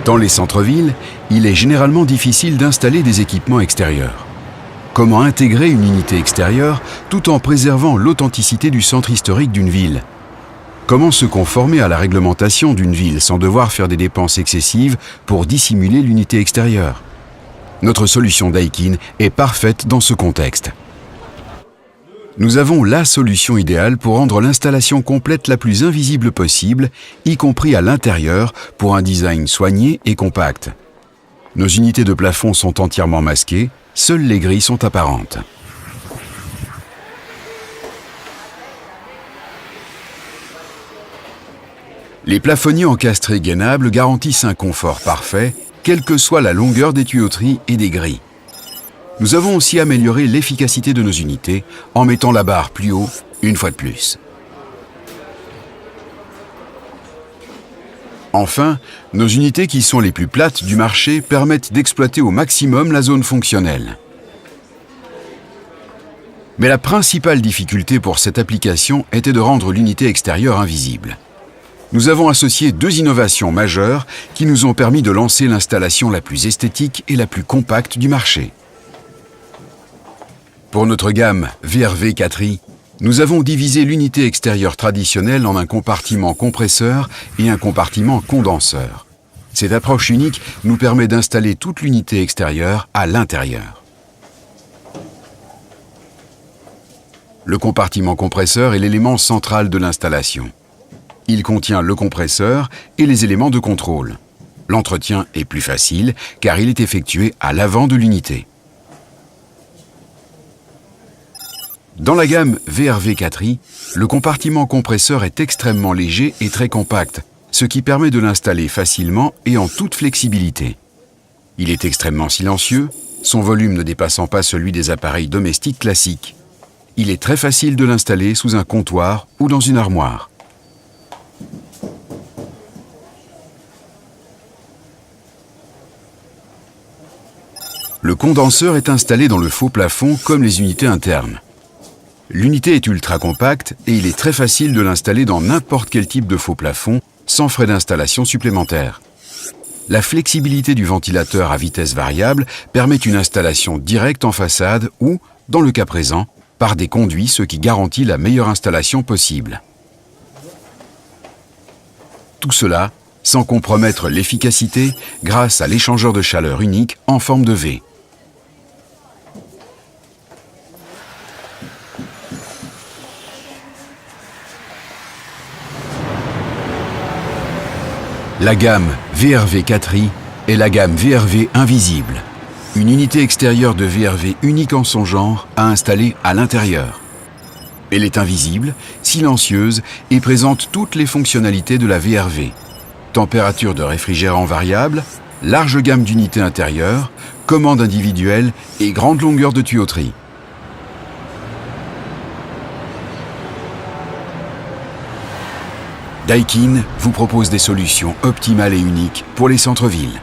Dans les centres-villes, il est généralement difficile d'installer des équipements extérieurs. Comment intégrer une unité extérieure tout en préservant l'authenticité du centre historique d'une ville? Comment se conformer à la réglementation d'une ville sans devoir faire des dépenses excessives pour dissimuler l'unité extérieure? Notre solution Daikin est parfaite dans ce contexte. Nous avons la solution idéale pour rendre l'installation complète la plus invisible possible, y compris à l'intérieur, pour un design soigné et compact. Nos unités de plafond sont entièrement masquées, seules les grilles sont apparentes. Les plafonniers encastrés gainables garantissent un confort parfait, quelle que soit la longueur des tuyauteries et des grilles. Nous avons aussi amélioré l'efficacité de nos unités en mettant la barre plus haut, une fois de plus. Enfin, nos unités qui sont les plus plates du marché permettent d'exploiter au maximum la zone fonctionnelle. Mais la principale difficulté pour cette application était de rendre l'unité extérieure invisible. Nous avons associé deux innovations majeures qui nous ont permis de lancer l'installation la plus esthétique et la plus compacte du marché. Pour notre gamme VRV 4i, nous avons divisé l'unité extérieure traditionnelle en un compartiment compresseur et un compartiment condenseur. Cette approche unique nous permet d'installer toute l'unité extérieure à l'intérieur. Le compartiment compresseur est l'élément central de l'installation. Il contient le compresseur et les éléments de contrôle. L'entretien est plus facile car il est effectué à l'avant de l'unité. Dans la gamme VRV 4i, le compartiment compresseur est extrêmement léger et très compact, ce qui permet de l'installer facilement et en toute flexibilité. Il est extrêmement silencieux, son volume ne dépassant pas celui des appareils domestiques classiques. Il est très facile de l'installer sous un comptoir ou dans une armoire. Le condenseur est installé dans le faux plafond comme les unités internes. L'unité est ultra compacte et il est très facile de l'installer dans n'importe quel type de faux plafond sans frais d'installation supplémentaires. La flexibilité du ventilateur à vitesse variable permet une installation directe en façade ou, dans le cas présent, par des conduits, ce qui garantit la meilleure installation possible. Tout cela sans compromettre l'efficacité grâce à l'échangeur de chaleur unique en forme de V. La gamme VRV 4i est la gamme VRV invisible, une unité extérieure de VRV unique en son genre à installer à l'intérieur. Elle est invisible, silencieuse et présente toutes les fonctionnalités de la VRV. Température de réfrigérant variable, large gamme d'unités intérieures, commande individuelle et grande longueur de tuyauterie. Daikin vous propose des solutions optimales et uniques pour les centres-villes.